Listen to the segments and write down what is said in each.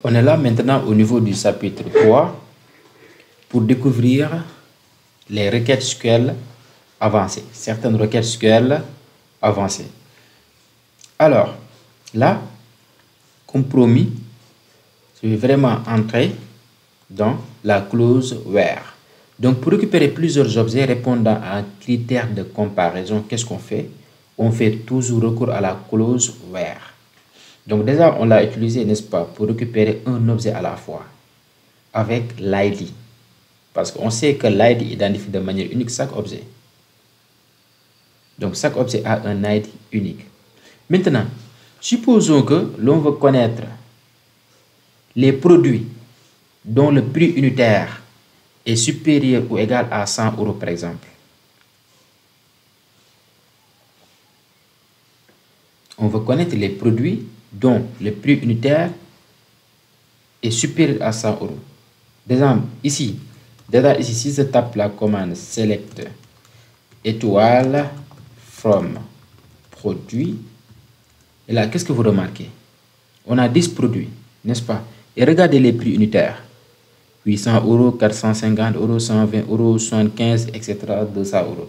On est là maintenant au niveau du chapitre 3 pour découvrir les requêtes SQL avancées, certaines requêtes SQL avancées. Alors, là, comme promis, je vais vraiment entrer dans la clause where. Donc, pour récupérer plusieurs objets répondant à un critère de comparaison, qu'est-ce qu'on fait? On fait toujours recours à la clause where. Donc déjà, on l'a utilisé, n'est-ce pas, pour récupérer un objet à la fois avec l'ID. Parce qu'on sait que l'ID identifie de manière unique chaque objet. Donc chaque objet a un ID unique. Maintenant, supposons que l'on veut connaître les produits dont le prix unitaire est supérieur ou égal à 100 € par exemple. On veut connaître les produits dont le prix unitaire est supérieur à 100 €. Déjà ici, si je tape la commande select étoile from produit, et là, qu'est-ce que vous remarquez? On a 10 produits, n'est-ce pas? Et regardez les prix unitaires. 800 €, 450 €, 120 €, 75, etc., 200 €.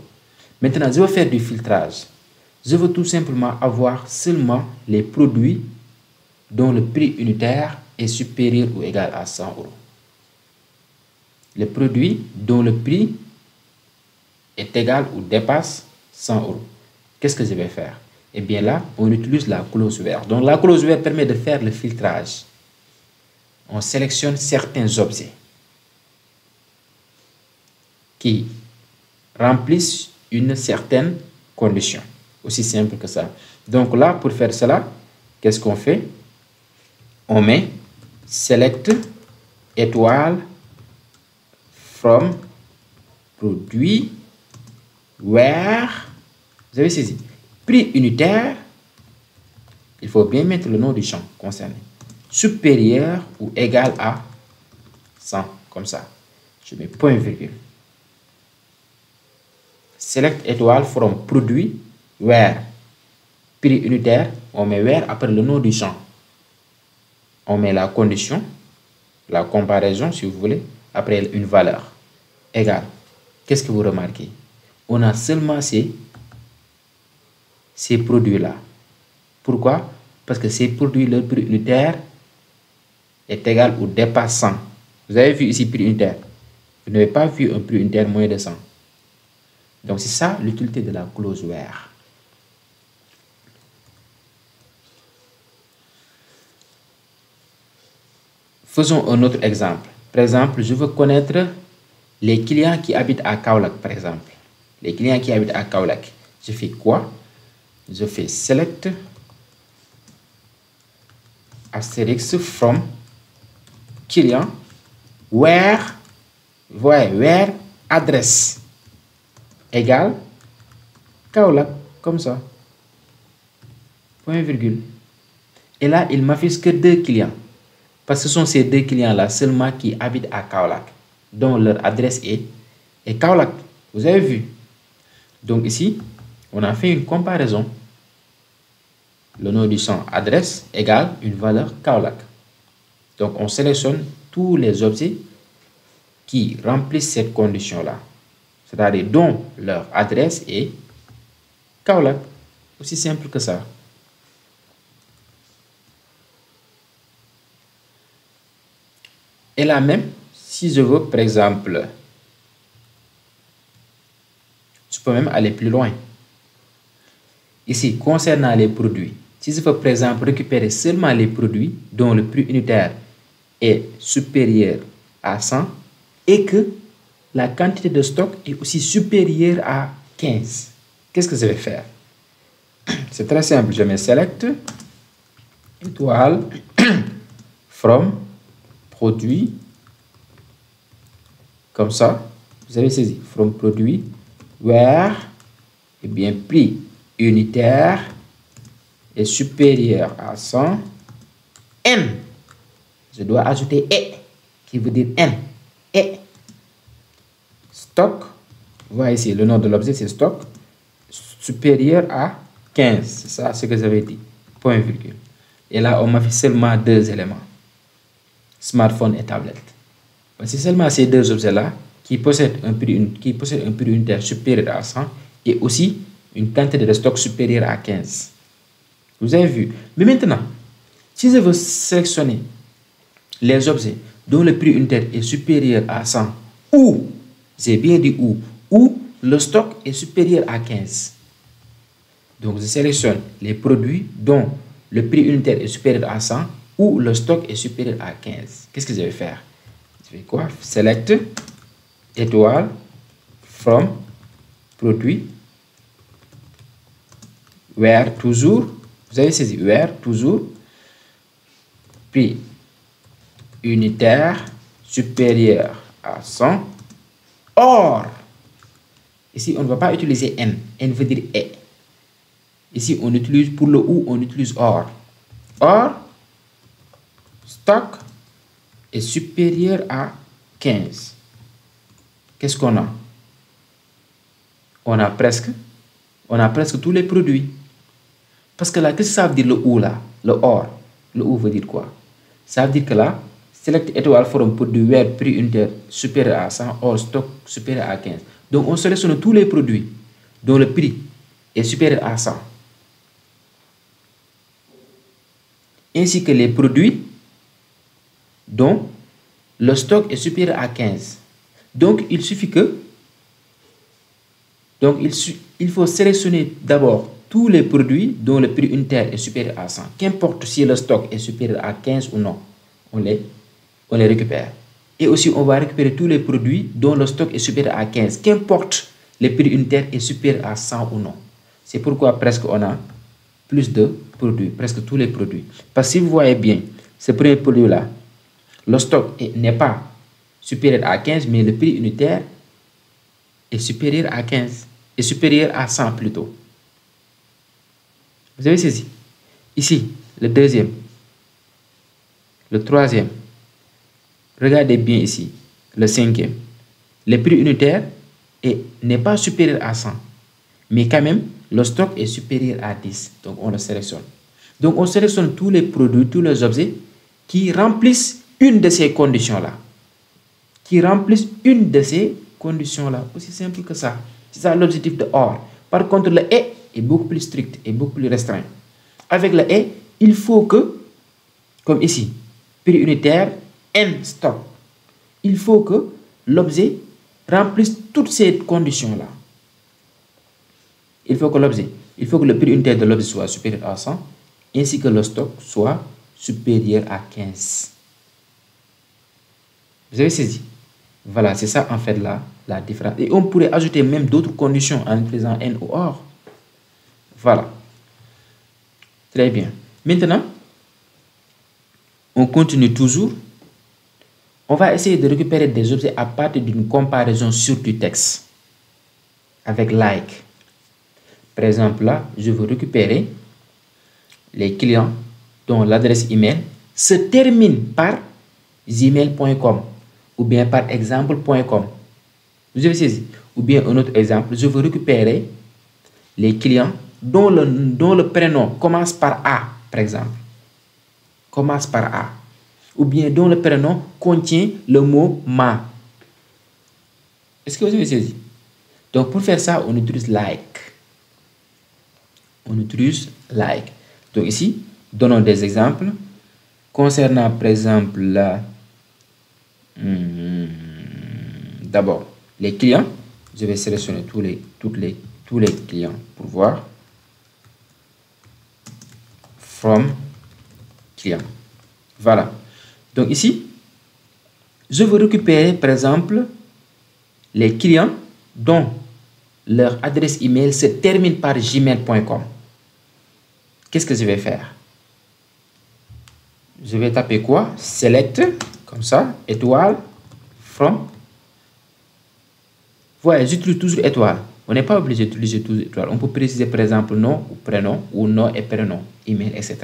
Maintenant, je vais faire du filtrage. Je veux tout simplement avoir seulement les produits dont le prix unitaire est supérieur ou égal à 100 €. Les produits dont le prix est égal ou dépasse 100 €. Qu'est-ce que je vais faire? Eh bien là, on utilise la clause where. Donc la clause where permet de faire le filtrage. On sélectionne certains objets qui remplissent une certaine condition. Aussi simple que ça. Donc là, pour faire cela, qu'est-ce qu'on fait? On met select étoile from produit where, vous avez saisi, prix unitaire, il faut bien mettre le nom du champ concerné, supérieur ou égal à 100, comme ça. Je mets point virgule. Select étoile from produit where, prix unitaire, on met where après le nom du champ. On met la condition, la comparaison si vous voulez, après une valeur égale. Qu'est-ce que vous remarquez? On a seulement ces produits-là. Pourquoi? Parce que ces produits, leur prix unitaire est égal ou dépasse 100. Vous avez vu ici prix unitaire. Vous n'avez pas vu un prix unitaire moins de 100. Donc c'est ça l'utilité de la clause where. Faisons un autre exemple. Par exemple, je veux connaître les clients qui habitent à Kaolack, par exemple. Les clients qui habitent à Kaolack. Je fais quoi? Je fais select asterisk from client where, where adresse égale Kaolack, comme ça. Point virgule. Et là, il m'affiche que 2 clients. Parce que ce sont ces 2 clients-là seulement qui habitent à Kaolack, dont leur adresse est Kaolack. Vous avez vu? Donc ici, on a fait une comparaison. Le nom du champ adresse égale une valeur Kaolack. Donc on sélectionne tous les objets qui remplissent cette condition-là. C'est-à-dire dont leur adresse est Kaolack. Aussi simple que ça. Et là même, si je veux, par exemple, je peux même aller plus loin. Ici, concernant les produits, si je veux, par exemple, récupérer seulement les produits dont le prix unitaire est supérieur à 100 et que la quantité de stock est aussi supérieure à 15, qu'est-ce que je vais faire? C'est très simple. Je mets select étoile from produit, comme ça, vous avez saisi, from produit where, et bien prix unitaire est supérieur à 100, n, je dois ajouter et, qui veut dire n, et stock, vous voyez ici, le nom de l'objet c'est stock, supérieur à 15, c'est ça ce que j'avais dit, point virgule. Et là, on m'a fait seulement 2 éléments. smartphone et tablette. C'est seulement ces deux objets-là qui possèdent un prix unitaire supérieur à 100 et aussi une quantité de stock supérieure à 15. Vous avez vu. Mais maintenant, si je veux sélectionner les objets dont le prix unitaire est supérieur à 100 ou, j'ai bien dit ou le stock est supérieur à 15. Donc, je sélectionne les produits dont le prix unitaire est supérieur à 100 ou le stock est supérieur à 15. Qu'est-ce que je vais faire? Je vais quoi? Select étoile from produit where toujours, vous avez saisi, where toujours prix unitaire supérieur à 100 or, ici on ne va pas utiliser n veut dire et. Ici on utilise pour le ou, on utilise or stock est supérieur à 15. Qu'est-ce qu'on a? On a presque tous les produits. Parce que là, qu'est-ce que ça veut dire le ou là? Le or. Le ou veut dire quoi? Ça veut dire que là, select étoile from produit where prix unitaire supérieur à 100 or stock supérieur à 15. Donc on sélectionne tous les produits dont le prix est supérieur à 100. Ainsi que les produits dont le stock est supérieur à 15. Donc, il suffit que... Donc, il faut sélectionner d'abord tous les produits dont le prix unitaire est supérieur à 100. Qu'importe si le stock est supérieur à 15 ou non, on les récupère. Et aussi, on va récupérer tous les produits dont le stock est supérieur à 15. Qu'importe le prix unitaire est supérieur à 100 ou non. C'est pourquoi presque on a plus de produits, presque tous les produits. Parce que si vous voyez bien, ce premier produit-là, le stock n'est pas supérieur à 15, mais le prix unitaire est supérieur à 15, est supérieur à 100 plutôt. Vous avez saisi? Ici, le deuxième, le troisième, regardez bien ici, le cinquième. Le prix unitaire n'est pas supérieur à 100, mais quand même, le stock est supérieur à 10, donc on le sélectionne. Donc on sélectionne tous les produits, tous les objets qui remplissent une de ces conditions-là. Aussi simple que ça. C'est ça l'objectif de OR. Par contre, le et est beaucoup plus strict et beaucoup plus restreint. Avec le et, il faut que, comme ici, prix unitaire, n stock, il faut que l'objet remplisse toutes ces conditions-là. Il faut que le prix unitaire de l'objet soit supérieur à 100, ainsi que le stock soit supérieur à 15. Vous avez saisi? Voilà, c'est ça en fait la différence. Et on pourrait ajouter même d'autres conditions en utilisant n ou or. Voilà. Très bien. Maintenant, on continue toujours. On va essayer de récupérer des objets à partir d'une comparaison sur du texte avec like. Par exemple, là, je veux récupérer les clients dont l'adresse email se termine par gmail.com ou bien par exemple.com. Vous avez saisi? Ou bien un autre exemple, je veux récupérer les clients dont le prénom commence par A, par exemple. Commence par A. Ou bien dont le prénom contient le mot ma. Est-ce que vous avez saisi? Donc pour faire ça, on utilise like. Donc ici, donnons des exemples. Concernant par exemple d'abord les clients, je vais sélectionner tous les clients pour voir. From client. Voilà. Donc ici, je veux récupérer par exemple les clients dont leur adresse email se termine par gmail.com. Qu'est-ce que je vais faire? Je vais taper quoi? Select, comme ça, étoile, from. Voilà, j'utilise toujours étoile. On n'est pas obligé d'utiliser toujours étoile. On peut préciser par exemple nom ou prénom, ou nom et prénom, email, etc.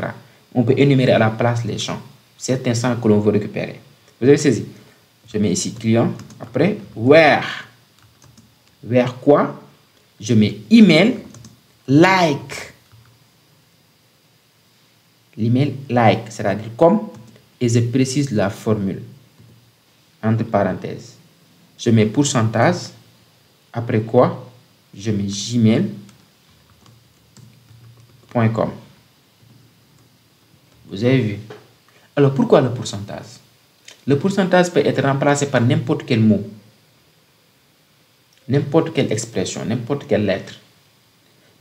On peut énumérer à la place les champs, certains champs que l'on veut récupérer. Vous avez saisi? Je mets ici client, après where. Where quoi? Je mets email, like. L'email like, c'est-à-dire comme et je précise la formule. Entre parenthèses. Je mets pourcentage. Après quoi, je mets gmail.com. Vous avez vu? Alors, pourquoi le pourcentage? Le pourcentage peut être remplacé par n'importe quel mot, n'importe quelle expression, n'importe quelle lettre.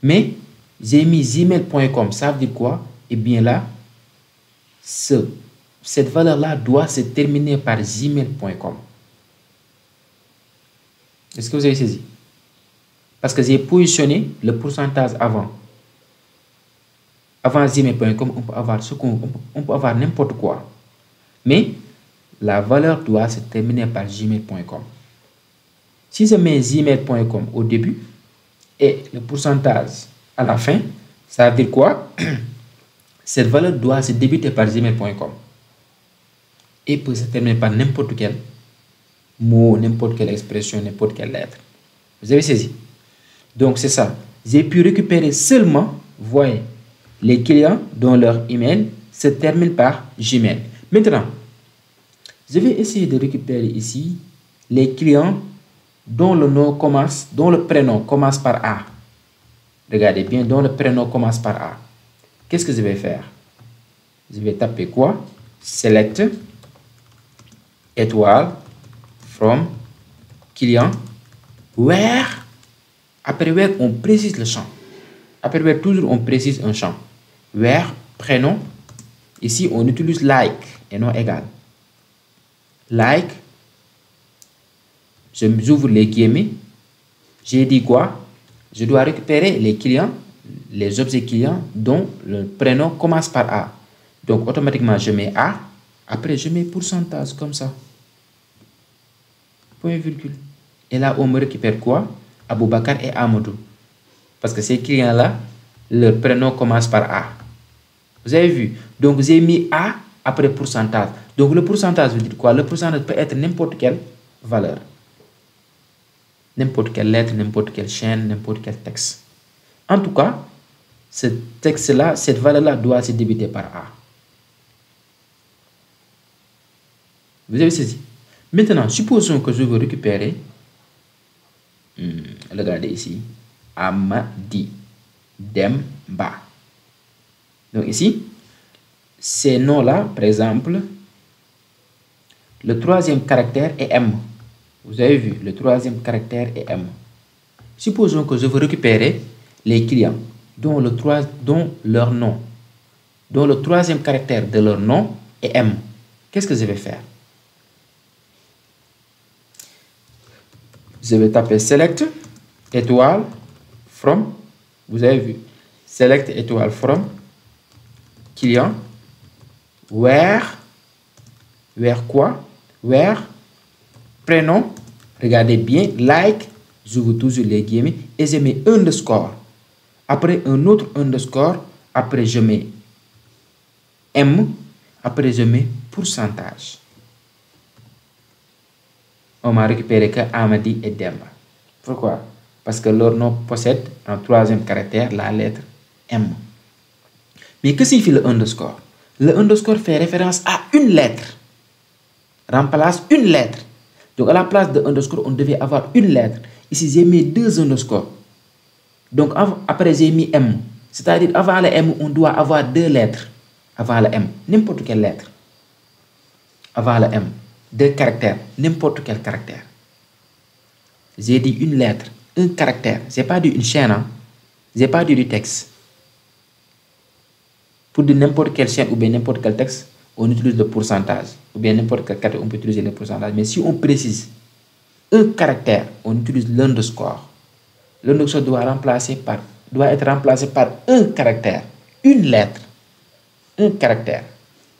Mais j'ai mis gmail.com, ça veut dire quoi? Eh bien là, cette valeur-là doit se terminer par gmail.com. Est-ce que vous avez saisi? Parce que j'ai positionné le pourcentage avant. Avant gmail.com, on peut avoir n'importe quoi. Mais la valeur doit se terminer par gmail.com. Si je mets gmail.com au début et le pourcentage à la fin, ça veut dire quoi? Cette valeur doit se débuter par gmail.com et peut se terminer par n'importe quel mot, n'importe quelle expression, n'importe quelle lettre. Vous avez saisi? Donc c'est ça. J'ai pu récupérer seulement, vous voyez, les clients dont leur email se termine par Gmail. Maintenant, je vais essayer de récupérer ici les clients dont le prénom commence par A. Regardez bien, dont le prénom commence par A. Qu'est-ce que je vais faire? Je vais taper quoi? Select étoile from client where. Après where, on précise le champ. Après where, toujours on précise un champ. Where, prénom. Ici, on utilise like et non égal. Like. J'ouvre les guillemets. J'ai dit quoi? Je dois récupérer les clients, les objets clients dont le prénom commence par A. Donc, automatiquement, je mets A. Après, je mets pourcentage comme ça. Point virgule. Et là, on me récupère quoi? Aboubakar et Amadou. Parce que ces clients-là, leur prénom commence par A. Vous avez vu? Donc, j'ai mis A après pourcentage. Donc, le pourcentage veut dire quoi? Le pourcentage peut être n'importe quelle valeur. N'importe quelle lettre, n'importe quelle chaîne, n'importe quel texte. En tout cas, ce texte-là, cette valeur-là doit se débuter par A. Vous avez saisi? Maintenant, supposons que je veux récupérer, regardez ici, Amadi Demba. Donc ici, ces noms-là, par exemple, le troisième caractère est M. Vous avez vu, le troisième caractère est M. Supposons que je veux récupérer les clients dont leur nom, dont le troisième caractère de leur nom est M. Qu'est-ce que je vais faire? Je vais taper select étoile from. Vous avez vu, select étoile from client where quoi? Where prénom. Regardez bien, like, j'ouvre toujours les guillemets et je mets underscore. Après un autre underscore, après je mets M, après je mets pourcentage. On m'a récupéré que Amadi et Demba. Pourquoi? Parce que leur nom possède en troisième caractère la lettre M. Mais que signifie le underscore? Le underscore fait référence à une lettre. Remplace une lettre. Donc à la place de underscore, on devait avoir une lettre. Ici, j'ai mis deux underscores. Donc après, j'ai mis M. C'est-à-dire, avant le M, on doit avoir deux lettres. Avant le M, n'importe quelle lettre. Avant le M, deux caractères, n'importe quel caractère. J'ai dit une lettre, un caractère. Je n'ai pas dit une chaîne. Hein? Je n'ai pas dit du texte. Pour dire n'importe quelle chaîne ou bien n'importe quel texte, on utilise le pourcentage. Ou bien n'importe quel caractère, on peut utiliser le pourcentage. Mais si on précise un caractère, on utilise l'underscore. L'underscore doit être remplacé par un caractère, une lettre, un caractère.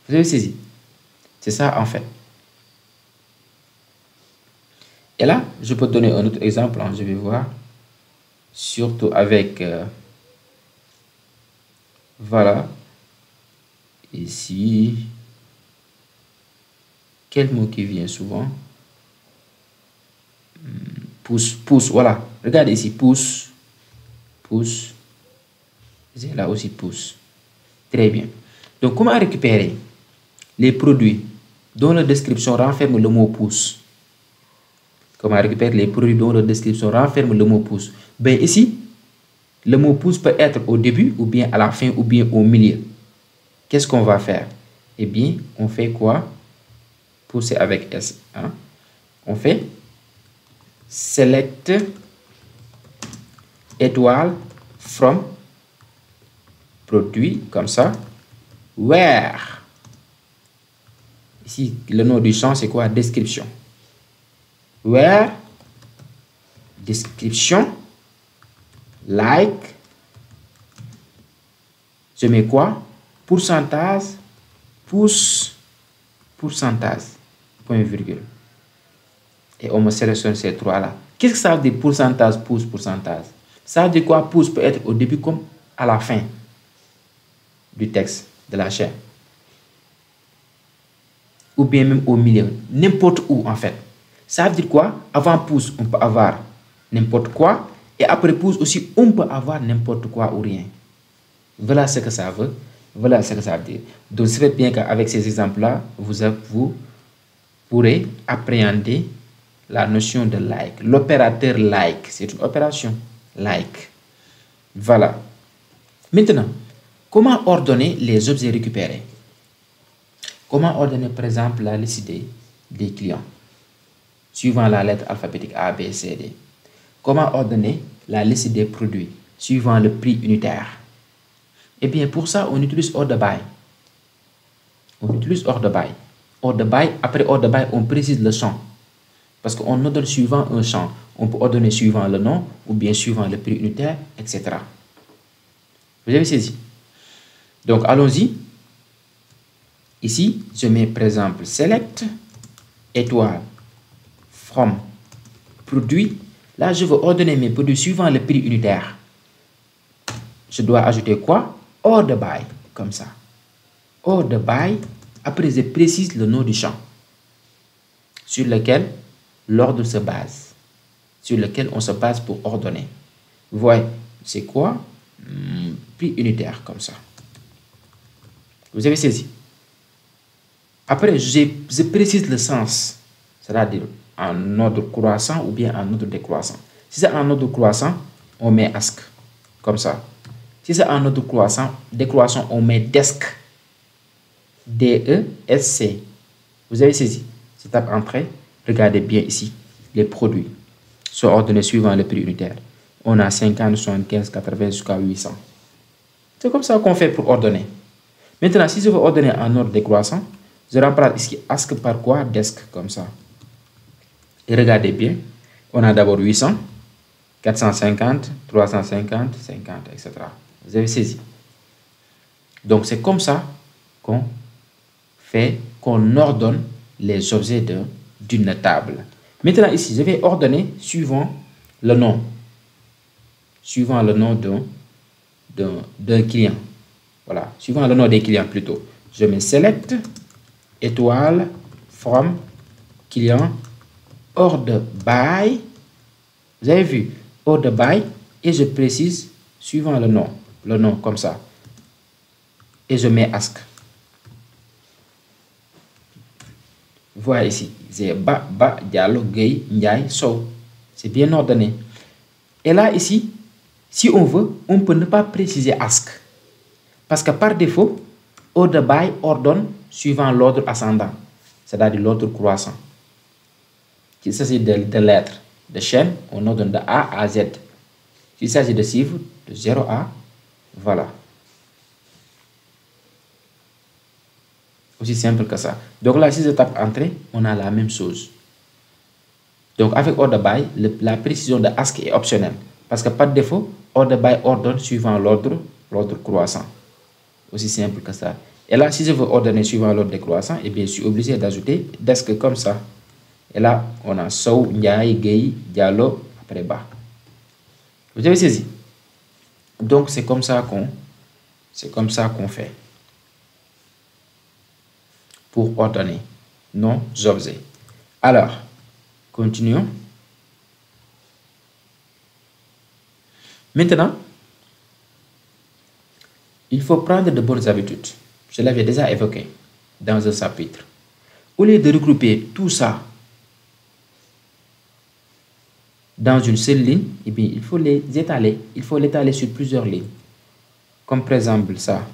Vous avez saisi? C'est ça en fait. Et là, je peux donner un autre exemple. Hein, je vais voir. Surtout avec... voilà. Ici... Quel mot qui vient souvent? Pouce, voilà. Regardez ici, pouce. J'ai là aussi pouce. Très bien. Donc, comment récupérer les produits dont la description renferme le mot pouce. Comment récupérer les produits dont la description renferme le mot pouce? Ben ici, le mot pouce peut être au début, ou bien à la fin, ou bien au milieu. Qu'est-ce qu'on va faire? Eh bien, on fait quoi? Pousser avec S. Hein? On fait select étoile from produit, comme ça. Where? Ici, le nom du champ, c'est quoi? Description. Where? Description. Like. Je mets quoi? Pourcentage. Pouce. Pourcentage. Point virgule. Et on me sélectionne ces trois-là. Qu'est-ce que ça veut dire pourcentage, pouce, pourcentage? Ça veut dire quoi? Pouce peut être au début comme à la fin du texte, de la chaîne. Ou bien même au milieu. N'importe où en fait. Ça veut dire quoi? Avant pouce, on peut avoir n'importe quoi. Et après pouce aussi, on peut avoir n'importe quoi ou rien. Voilà ce que ça veut. Voilà ce que ça veut dire. Donc, c'est bien qu'avec ces exemples-là, vous pourrez appréhender la notion de like. L'opérateur like, c'est une opération. Like. Voilà. Maintenant, comment ordonner les objets récupérés? Comment ordonner, par exemple, la liste des clients, suivant la lettre alphabétique A, B, C, D? Comment ordonner la liste des produits, suivant le prix unitaire? Eh bien, pour ça, on utilise order by. On utilise order by. Order by, après order by, on précise le champ. Parce qu'on ordonne suivant un champ. On peut ordonner suivant le nom, ou bien suivant le prix unitaire, etc. Vous avez saisi? Donc, allons-y. Ici, je mets par exemple select étoile from produit. Là, je veux ordonner mes produits suivant le prix unitaire. Je dois ajouter quoi? Order by, comme ça. Order by, après je précise le nom du champ sur lequel l'ordre se base, sur lequel on se base pour ordonner. Vous voyez, c'est quoi? Prix unitaire, comme ça. Vous avez saisi? Après, je précise le sens, c'est-à-dire en ordre croissant ou bien en ordre décroissant. Si c'est en ordre croissant, on met ask, comme ça. Si c'est en ordre décroissant, on met desk. D-E-S-C. Vous avez saisi? Je tape entrée. Regardez bien ici. Les produits sont ordonnés suivant le prix unitaire. On a 50, 75, 80 jusqu'à 800. C'est comme ça qu'on fait pour ordonner. Maintenant, si je veux ordonner en ordre décroissant, je remplace ici ask par quoi? Desk, comme ça. Et regardez bien. On a d'abord 800, 450, 350, 50, etc. Vous avez saisi? Donc, c'est comme ça qu'on ordonne les objets d'une table. Maintenant, ici, je vais ordonner suivant le nom. Suivant le nom d'un client. Voilà. Suivant le nom des clients, plutôt. Je mets select, étoile, from, client, order by. Vous avez vu? Order by. Et je précise suivant le nom. Le nom, comme ça. Et je mets ask. Voilà ici. C'est Ba, Diallo, Gueye, Ndiaye, Sow. C'est bien ordonné. Et là, ici, si on veut, on peut ne pas préciser ask. Parce que par défaut, order by ordonne suivant l'ordre ascendant. C'est-à-dire l'ordre croissant. S'il s'agit de lettres, de chaînes, on ordonne de A à Z. S'il s'agit de chiffres, de 0 à, voilà. Aussi simple que ça. Donc là, si je tape entrée, on a la même chose. Donc avec order by, la précision de ask est optionnelle. Parce que par défaut, order by ordonne suivant l'ordre croissant. Aussi simple que ça. Et là, si je veux ordonner suivant l'ordre décroissant, eh bien, je suis obligé d'ajouter desk comme ça. Et là, on a Sow, Ndiaye, Gueye, Diallo, après bas. Vous avez saisi? Donc, c'est comme ça qu'on fait pour ordonner nos objets. Alors, continuons. Maintenant, il faut prendre de bonnes habitudes. Je l'avais déjà évoqué. dans un chapitre. Au lieu de regrouper tout ça dans une seule ligne, eh bien, il faut les étaler. Il faut l'étaler sur plusieurs lignes. Comme par exemple ça.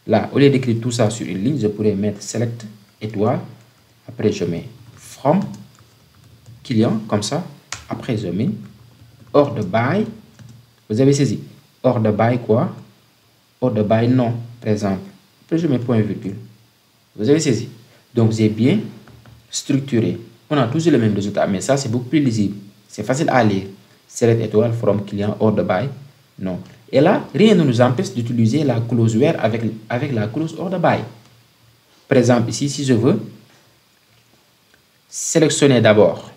Là, au lieu d'écrire tout ça sur une ligne, je pourrais mettre select étoile. Après, je mets from client, comme ça. Après, je mets order by. Vous avez saisi. Order by quoi? Order by non, par exemple. Après, je mets point virgule. Vous avez saisi. Donc, j'ai bien structuré. On a toujours le même résultat, mais ça, c'est beaucoup plus lisible. C'est facile à lire. Select étoile from client order by non. Et là, rien ne nous empêche d'utiliser la clause where avec la clause order by. Par exemple, ici, si je veux sélectionner d'abord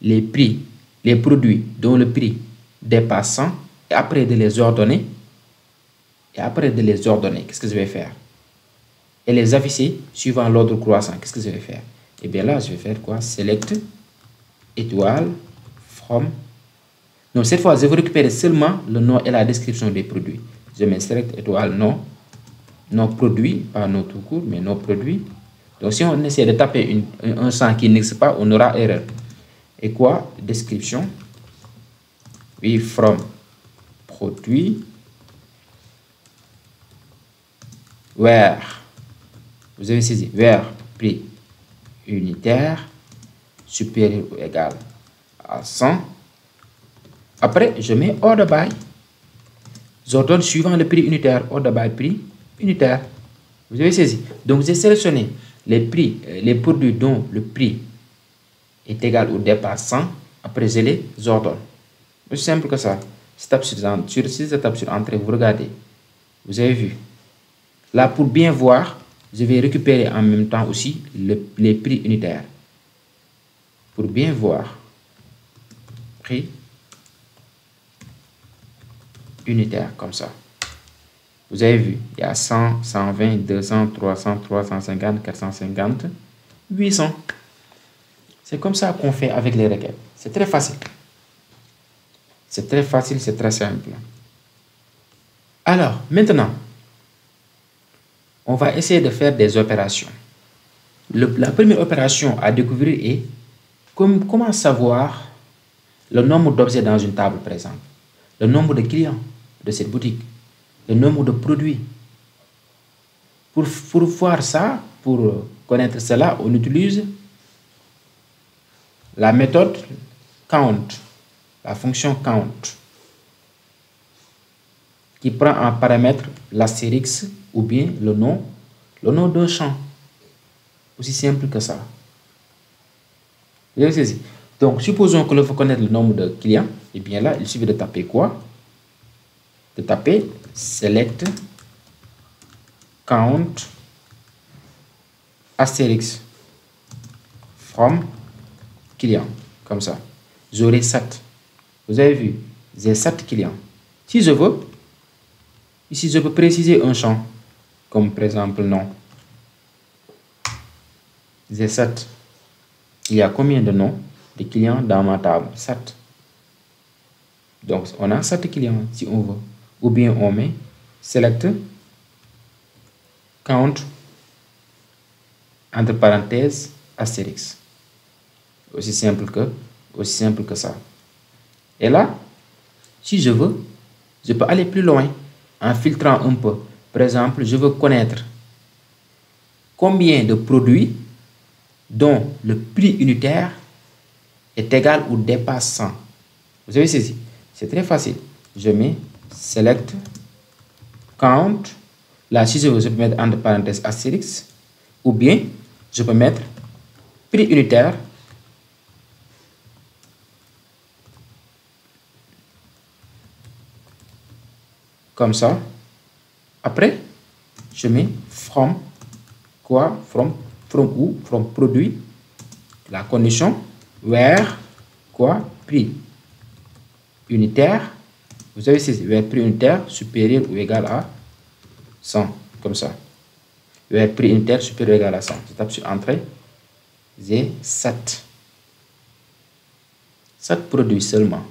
les prix, les produits dont le prix dépasse 100 et après de les ordonner, qu'est-ce que je vais faire? Et les afficher suivant l'ordre croissant. Qu'est-ce que je vais faire? Et bien là, je vais faire quoi? Select étoile from. Donc cette fois, je vais récupérer seulement le nom et la description des produits. Je mets select étoile nom, nom produit, pas nom tout court, mais nom produit. Donc si on essaie de taper un champ qui n'existe pas, on aura erreur. Et quoi? Description. Oui, from produit. Where. Vous avez saisi. Where prix unitaire supérieur ou égal à 100. Après, je mets order by. J'ordonne suivant le prix unitaire. Order by prix unitaire. Vous avez saisi. Donc, j'ai sélectionné les prix, les produits dont le prix est égal ou dépasse 100. Après, je les ordonne. Aussi simple que ça. Si je tape sur entrée, vous regardez. Vous avez vu. Là, pour bien voir, je vais récupérer en même temps aussi les prix unitaires. Pour bien voir. Prix unitaire, comme ça. Vous avez vu, il y a 100, 120, 200, 300, 350, 450, 800. C'est comme ça qu'on fait avec les requêtes. C'est très facile. C'est très facile, c'est très simple. Alors, maintenant, on va essayer de faire des opérations. La première opération à découvrir est comment savoir le nombre d'objets dans une table, par exemple, le nombre de clients de cette boutique, le nombre de produits. Pour voir ça, pour connaître cela, on utilise la méthode count, la fonction count, qui prend en paramètre l'astérix ou bien le nom d'un champ. Aussi simple que ça. Vous avez saisi? Donc, supposons que l'on veut connaître le nombre de clients. Et bien là, il suffit de taper quoi? De taper select count astérix from client. Comme ça. J'aurai 7. Vous avez vu? J'ai 7 clients. Si je veux, ici, je peux préciser un champ. Comme par exemple nom. J'ai 7. Il y a combien de noms de clients dans ma table? 7. Donc, on a 7 clients si on veut. Ou bien on met select count entre parenthèses astérix. Aussi simple que ça. Et là, si je veux, je peux aller plus loin en filtrant un peu. Par exemple, je veux connaître combien de produits dont le prix unitaire est égal ou dépasse 100. Vous avez saisi? C'est très facile. Je mets select count. Là, si je veux, je peux mettre entre parenthèses astérix. Ou bien, je peux mettre prix unitaire. Comme ça. Après, je mets from quoi? From où? From produit. La condition where quoi? Prix unitaire. Vous avez saisi? Where prix unitaire supérieur ou égal à 100. Comme ça. Where prix unitaire supérieur ou égal à 100. Je tape sur entrée. J'ai 7. 7 produits seulement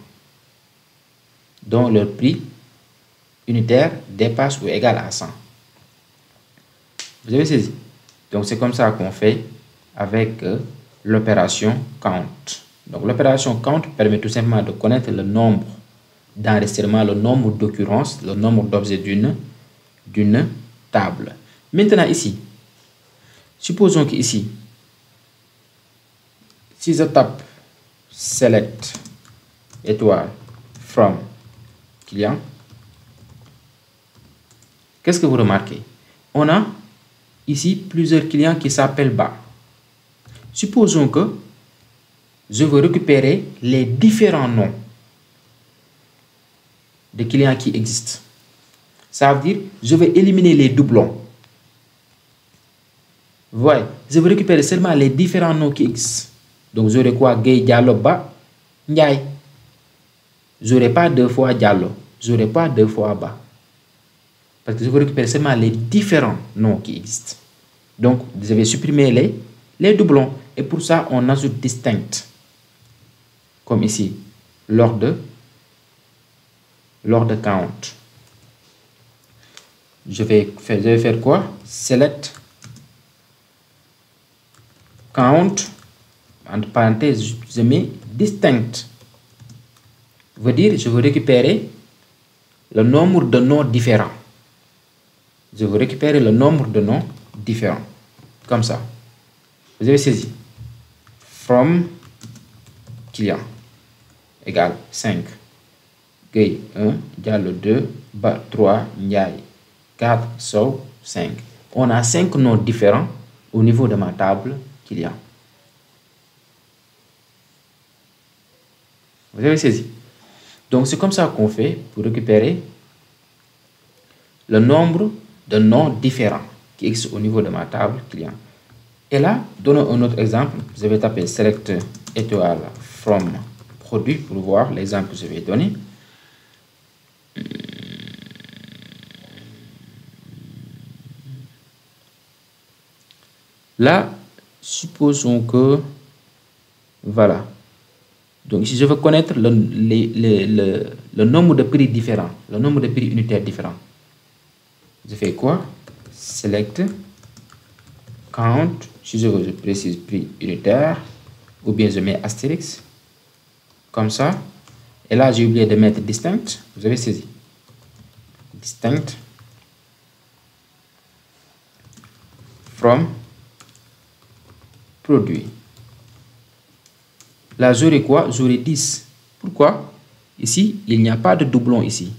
dont leur prix unitaire dépasse ou égal à 100. Vous avez saisi? Donc, c'est comme ça qu'on fait avec l'opération count. Donc, l'opération count permet tout simplement de connaître le nombre d'enregistrements, le nombre d'occurrences, le nombre d'objets d'une table. Maintenant, ici, supposons qu'ici, si je tape select étoile from client, qu'est-ce que vous remarquez? On a ici plusieurs clients qui s'appellent bas. Supposons que je veux récupérer les différents noms de clients qui existent. Ça veut dire je vais éliminer les doublons. Vous voyez, je veux récupérer seulement les différents noms qui existent. Donc j'aurai quoi? Gueye, Diallo, Ba, Ndiaye. Je n'aurai pas deux fois Diallo. Je n'aurai pas deux fois Ba. Parce que je veux récupérer seulement les différents noms qui existent. Donc, je vais supprimer les doublons. Et pour ça, on ajoute distinct. Comme ici, lors de count. Je vais faire quoi? Select count. Entre parenthèses, je mets distinct. Veut dire, je veux récupérer le nombre de noms différents. Je veux récupérer le nombre de noms différents. Comme ça. Vous avez saisi. From client égale 5. Gueye 1, Diallo 2, Ba 3, Ndiaye 4, Sow 5. On a 5 noms différents au niveau de ma table client. Vous avez saisi. Donc, c'est comme ça qu'on fait pour récupérer le nombre de noms différents qui existent au niveau de ma table client. Et là, donnons un autre exemple. Je vais taper select étoile from produit pour voir l'exemple que je vais donner. Là, supposons que, voilà. Donc ici, je veux connaître le nombre de prix différents, le nombre de prix unitaires différents. Je fais quoi? Select count. Si je veux, je précise prix unitaire. Ou bien je mets astérix. Comme ça. Et là, j'ai oublié de mettre distinct. Vous avez saisi. Distinct. From produit. Là, j'aurai quoi? J'aurai 10. Pourquoi? Ici, il n'y a pas de doublon ici.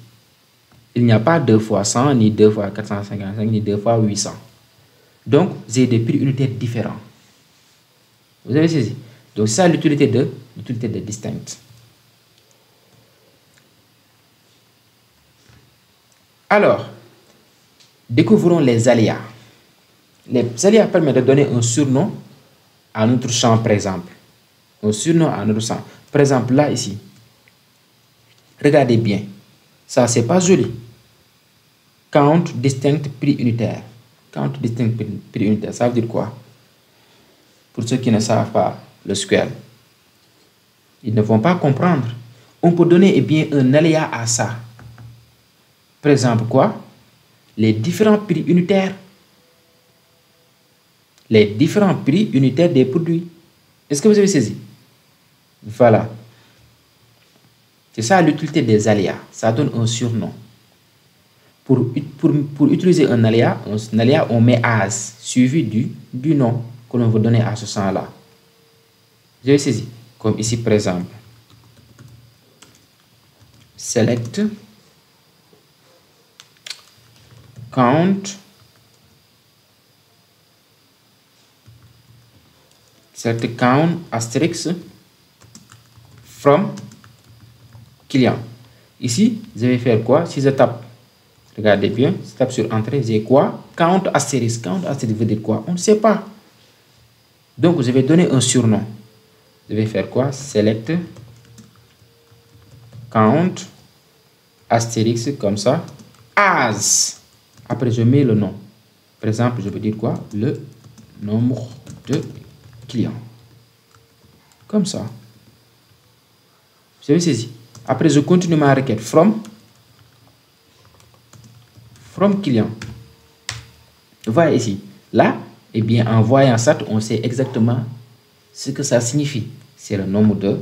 Il n'y a pas 2 fois 100, ni 2 fois 455, ni 2 fois 800. Donc, j'ai des prix unitaires différents. Vous avez saisi? Donc, c'est ça l'utilité de distinct. Alors, découvrons les aléas. Les aléas permettent de donner un surnom à notre champ, par exemple. Un surnom à notre champ. Par exemple, là, ici. Regardez bien. Ça, c'est pas joli. Count distinct prix unitaire. Count distinct prix unitaire. Ça veut dire quoi? Pour ceux qui ne savent pas le SQL, ils ne vont pas comprendre. On peut donner eh bien, un aléa à ça. Par exemple, quoi? Les différents prix unitaires. Les différents prix unitaires des produits. Est-ce que vous avez saisi? Voilà. C'est ça l'utilité des aléas. Ça donne un surnom. Pour utiliser un aléa, on met as suivi du nom que l'on veut donner à ce champ-là. Vous avez saisi? Comme ici, par exemple. Select count astérisque from client. Ici, je vais faire quoi? Si je tape, regardez bien, je tape sur entrée, j'ai quoi? Count astérisque. Count astérisque veut dire quoi? On ne sait pas. Donc, je vais donner un surnom. Je vais faire quoi? Select count astérisque comme ça. As. Après, je mets le nom. Par exemple, je veux dire quoi? Le nombre de clients. Comme ça. Vous avez saisi? Après, je continue ma requête from client. Vous voyez ici. Là, eh bien, en voyant ça, on sait exactement ce que ça signifie. C'est le nombre de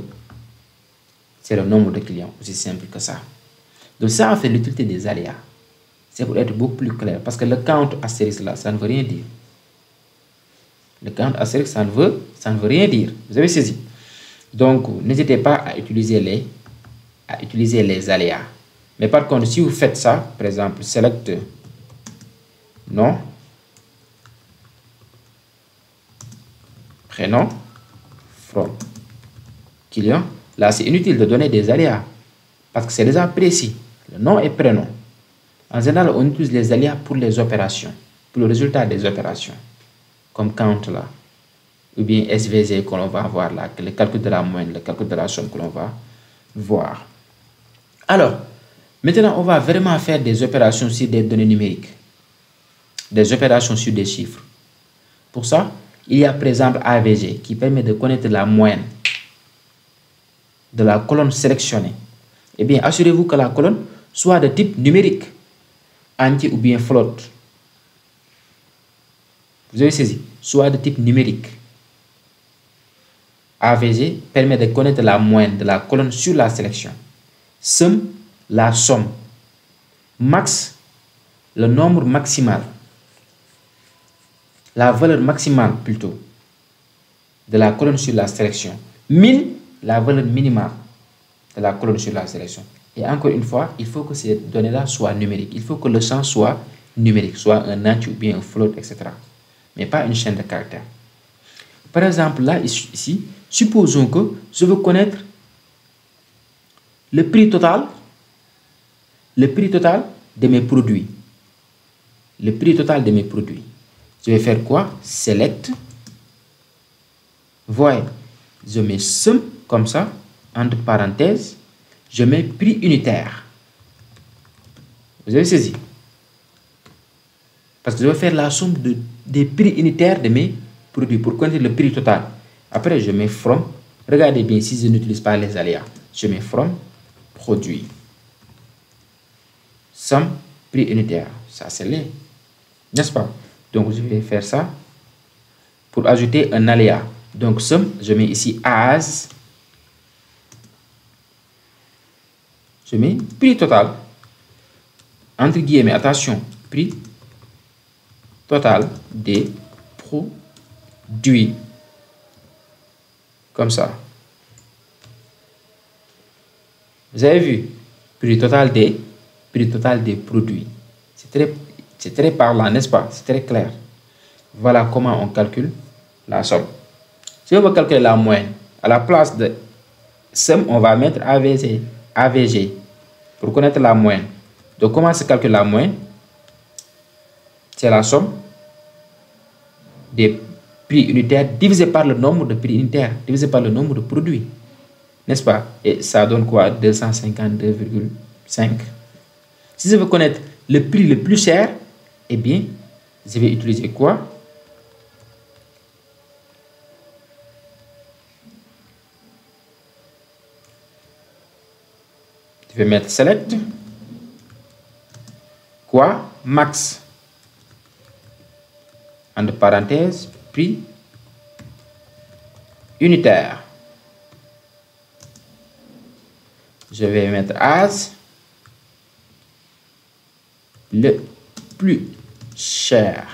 clients. Aussi simple que ça. Donc, ça, en fait, l'utilité des aléas. C'est pour être beaucoup plus clair. Parce que le count astérisque, là, ça ne veut rien dire. Le count astérisque, ça ne veut rien dire. Vous avez saisi? Donc, n'hésitez pas à utiliser les aléas. Mais par contre, si vous faites ça, par exemple, select nom, prénom, from client, là, c'est inutile de donner des aléas parce que c'est déjà précis. Le nom et prénom. En général, on utilise les aléas pour les opérations, pour le résultat des opérations, comme count là, ou bien SVG que l'on va voir là, le calcul de la moyenne, le calcul de la somme que l'on va voir. Alors, maintenant, on va vraiment faire des opérations sur des données numériques, des opérations sur des chiffres. Pour ça, il y a par exemple AVG qui permet de connaître la moyenne de la colonne sélectionnée. Eh bien, assurez-vous que la colonne soit de type numérique, entier ou bien float. Vous avez saisi? Soit de type numérique. AVG permet de connaître la moyenne de la colonne sur la sélection. Sum, la somme. Max, le nombre maximal. La valeur maximale plutôt de la colonne sur la sélection. Min, la valeur minimale de la colonne sur la sélection. Et encore une fois, il faut que ces données-là soient numériques. Il faut que le champ soit numérique, soit un entier ou bien un float, etc. Mais pas une chaîne de caractères. Par exemple, là, ici, supposons que je veux connaître le prix total de mes produits. Le prix total de mes produits. Je vais faire quoi? Select. Voyez, je mets somme comme ça, entre parenthèses, je mets prix unitaire. Vous avez saisi? Parce que je vais faire la somme des prix unitaires de mes produits pour connaître le prix total. Après, je mets from. Regardez bien si je n'utilise pas les aléas. Je mets from produit. Somme prix unitaire. Ça, c'est les. N'est-ce pas? Donc, je vais faire ça pour ajouter un aléa. Donc, somme, je mets ici as. Je mets prix total. Entre guillemets, attention, prix total des produits. Comme ça. Vous avez vu? Prix total des produits. C'est très parlant, n'est-ce pas? C'est très clair. Voilà comment on calcule la somme. Si on veut calculer la moyenne, à la place de somme, on va mettre AVG pour connaître la moyenne. Donc, comment se calcule la moyenne? C'est la somme des prix unitaires divisé par le nombre de prix unitaires, divisé par le nombre de produits. N'est-ce pas? Et ça donne quoi? 252,5. Si je veux connaître le prix le plus cher, eh bien, je vais utiliser quoi? Je vais mettre select. Quoi? Max. Entre parenthèses, prix unitaire. Je vais mettre as le plus cher.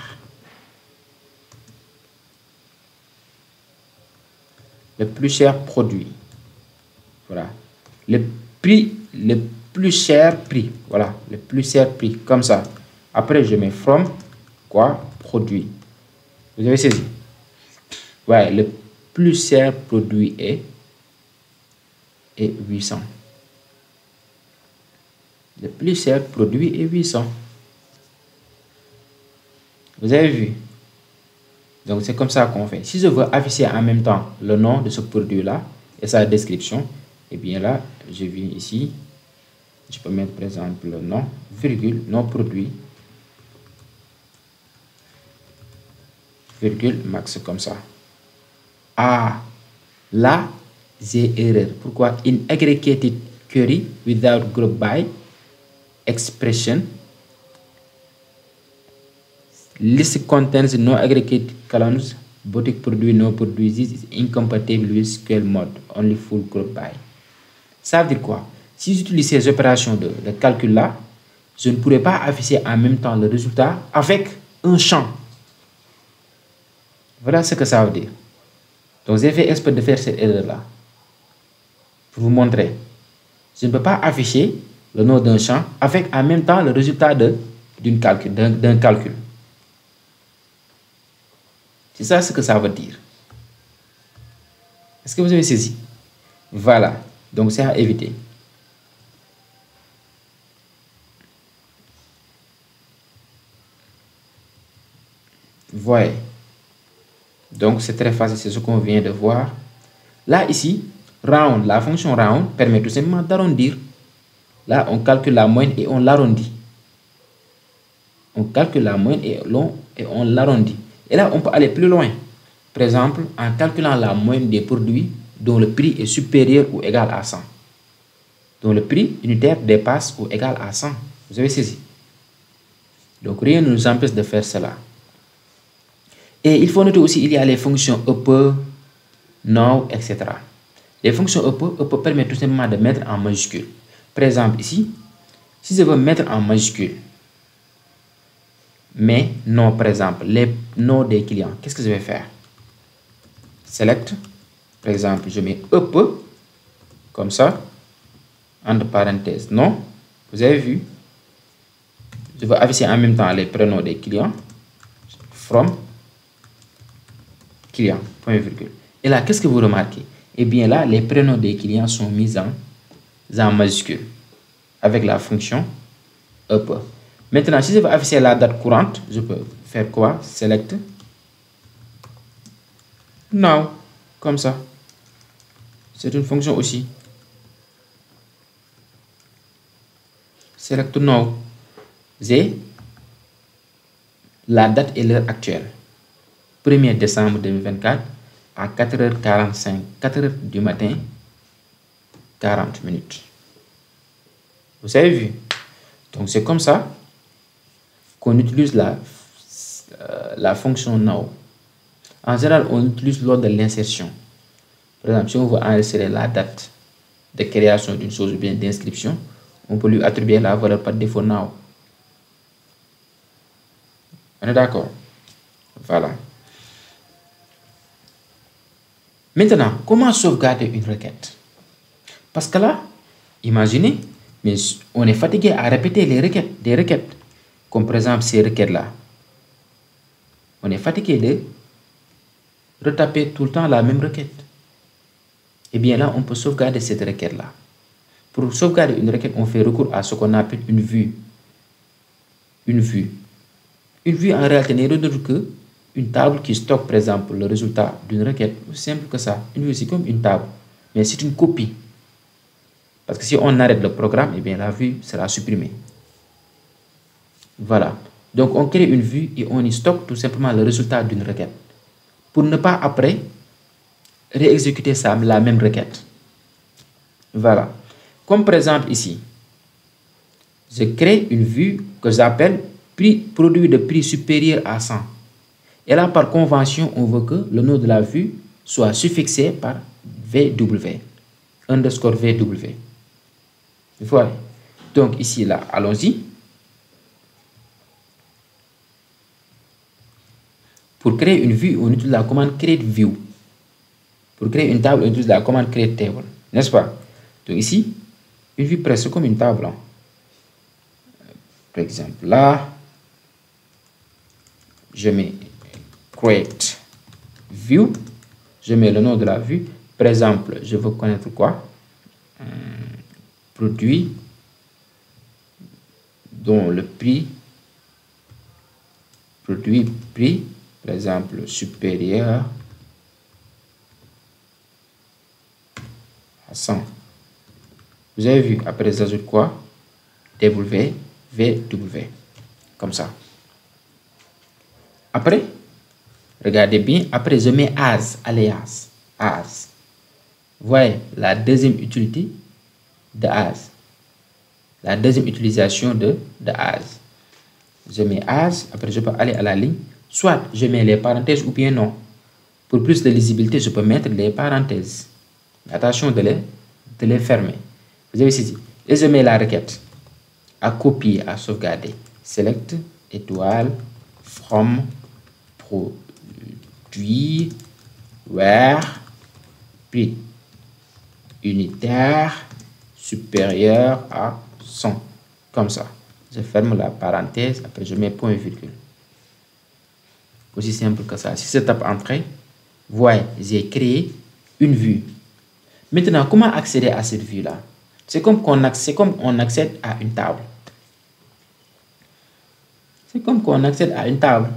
Le plus cher produit. Voilà. Le prix, le plus cher prix. Voilà. Le plus cher prix. Comme ça. Après, je mets from quoi? Produit. Vous avez saisi? Ouais, le plus cher produit est 800. Le plus cher produit est 800. Vous avez vu? Donc, c'est comme ça qu'on fait. Si je veux afficher en même temps le nom de ce produit-là et sa description, et bien là, je viens ici. Je peux mettre, par exemple, le nom, virgule, nom produit, virgule, max, comme ça. Ah, là, j'ai erreur. Pourquoi? In aggregated query without group by expression List contains no aggregate columns. Boutique produit, no produit. This is incompatible with SQL mode. Only full group by. Ça veut dire quoi? Si j'utilise ces opérations de calcul là, je ne pourrais pas afficher en même temps le résultat avec un champ. Voilà ce que ça veut dire. Donc j'ai fait exprès de faire cette erreur là pour vous montrer. Je ne peux pas afficher le nom d'un champ avec en même temps le résultat d'un calcul. C'est ça ce que ça veut dire. Est-ce que vous avez saisi? Voilà. Donc c'est à éviter. Voyez. Donc c'est très facile, c'est ce qu'on vient de voir. Là ici, round, la fonction round permet tout simplement d'arrondir. Là on calcule la moyenne et on l'arrondit. On calcule la moyenne et on l'arrondit. Et là on peut aller plus loin. Par exemple, en calculant la moyenne des produits dont le prix est supérieur ou égal à 100. Dont le prix unitaire dépasse ou égal à 100. Vous avez saisi? Donc rien ne nous empêche de faire cela. Et il faut noter aussi il y a les fonctions upper, now, etc. Les fonctions upper permettent tout simplement de mettre en majuscule. Par exemple ici, si je veux mettre en majuscule, mais non, par exemple, les noms des clients, qu'est-ce que je vais faire? Select, par exemple, je mets upper, comme ça, entre parenthèses, non. Vous avez vu? Je vais afficher en même temps les prénoms des clients, from, client, point virgule. Et là, qu'est-ce que vous remarquez? Eh bien là, les prénoms des clients sont mis en majuscule avec la fonction upper. Maintenant, si je veux afficher la date courante, je peux faire quoi? Select now, comme ça. C'est une fonction aussi. Select now. J'ai la date et l'heure actuelle. 1er décembre 2024 à 4h45, 4h du matin, 40 minutes. Vous avez vu? Donc c'est comme ça qu'on utilise la fonction now. En général, on l'utilise lors de l'insertion. Par exemple, si on veut enregistrer la date de création d'une chose ou bien d'inscription, on peut lui attribuer la valeur par défaut now. On est d'accord? Voilà. Maintenant, comment sauvegarder une requête? Parce que là, imaginez, mais on est fatigué à répéter des requêtes. Comme par exemple ces requêtes-là. On est fatigué de retaper tout le temps la même requête. Et bien là, on peut sauvegarder cette requête-là. Pour sauvegarder une requête, on fait recours à ce qu'on appelle une vue. Une vue. Une vue, en réalité, n'est rien d'autre que une table qui stocke, par exemple, le résultat d'une requête. Aussi simple que ça. Une vue, c'est comme une table. Mais c'est une copie. Parce que si on arrête le programme, eh bien, la vue sera supprimée. Voilà. Donc, on crée une vue et on y stocke tout simplement le résultat d'une requête. Pour ne pas, après, réexécuter la même requête. Voilà. Comme par exemple ici, je crée une vue que j'appelle produit de prix supérieur à 100. Et là, par convention, on veut que le nom de la vue soit suffixé par VW, underscore VW. Voilà. Donc ici, là, allons-y. Pour créer une vue, on utilise la commande create view. Pour créer une table, on utilise la commande create table. N'est-ce pas? Donc ici, une vue presque comme une table. Par exemple, là, je mets create view. Je mets le nom de la vue. Par exemple, je veux connaître quoi? Produit dont le prix, prix, par exemple, supérieur à 100. Vous avez vu, après j'ajoute quoi? VW, comme ça. Après, regardez bien, après je mets alias. Vous voyez la deuxième utilité de as. La deuxième utilisation de as. je mets âge, après je peux aller à la ligne, soit je mets les parenthèses ou bien non. Pour plus de lisibilité, je peux mettre les parenthèses. Attention de les fermer. Vous avez ici, et je mets la requête à copier, à sauvegarder. Select étoile from produit where prix unitaire supérieur à 100. Comme ça. Je ferme la parenthèse, après je mets point virgule. Aussi simple que ça. Si je tape entrée, voyez, j'ai créé une vue. Maintenant, comment accéder à cette vue-là? C'est comme on accède à une table. C'est comme qu'on accède à une table.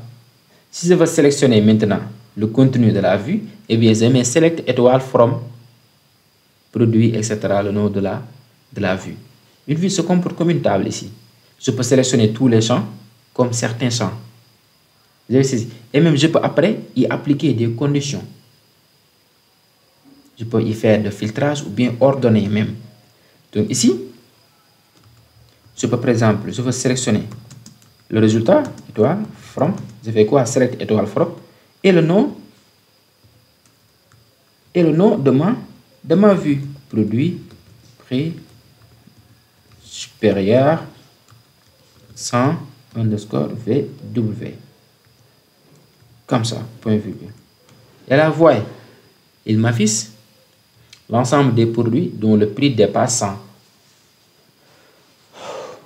Si je veux sélectionner maintenant le contenu de la vue, eh bien, je mets select étoile from produit, etc. le nom de la vue. Une vue se comporte comme une table ici. Je peux sélectionner tous les champs comme certains champs. Vous avez saisi? Et même, je peux après y appliquer des conditions. Je peux y faire de filtrage ou bien ordonner même. Donc ici, je peux par exemple, je veux sélectionner le résultat, étoile, from, je fais quoi? Select étoile from, et le nom de ma vue, produit, prix, supérieur, 100, underscore, VW. Comme ça, point virgule. Et là, vous voyez, il m'affiche l'ensemble des produits dont le prix dépasse 100.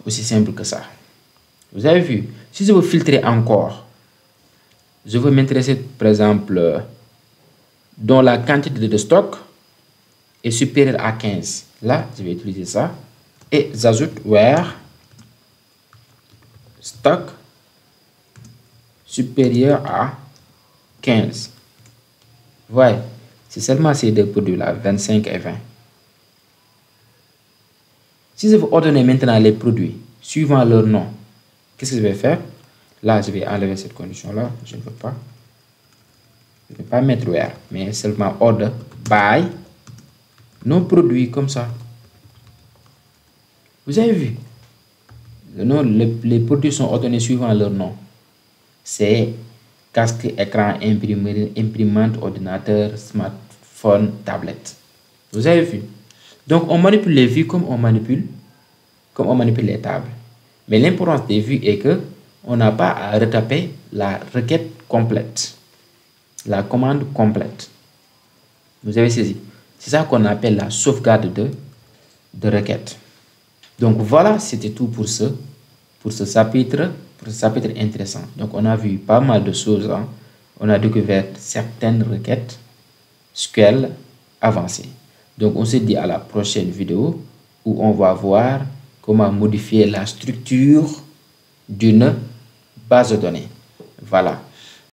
Aussi simple que ça. Vous avez vu, si je veux filtrer encore, je veux m'intéresser par exemple dont la quantité de stock est supérieure à 15. Là, je vais utiliser ça et j'ajoute where stock supérieur à 15. Vous voyez, c'est seulement ces deux produits-là, 25 et 20. Si je veux ordonner maintenant les produits suivant leur nom, qu'est-ce que je vais faire? Là, je vais enlever cette condition-là. Je ne veux pas. Je ne vais pas mettre where, mais seulement order by nos produits comme ça. Vous avez vu? Le nom, les produits sont ordonnés suivant leur nom. C'est casque, écran, imprimerie, imprimante, ordinateur, smartphone, tablette. Vous avez vu? Donc, on manipule les vues comme on manipule les tables. Mais l'importance des vues est que on n'a pas à retaper la requête complète, la commande complète. Vous avez saisi? C'est ça qu'on appelle la sauvegarde de requête. Donc voilà, c'était tout pour ce chapitre intéressant. Donc on a vu pas mal de choses. Hein. On a découvert certaines requêtes SQL avancées. Donc on se dit à la prochaine vidéo où on va voir comment modifier la structure d'une base de données. Voilà.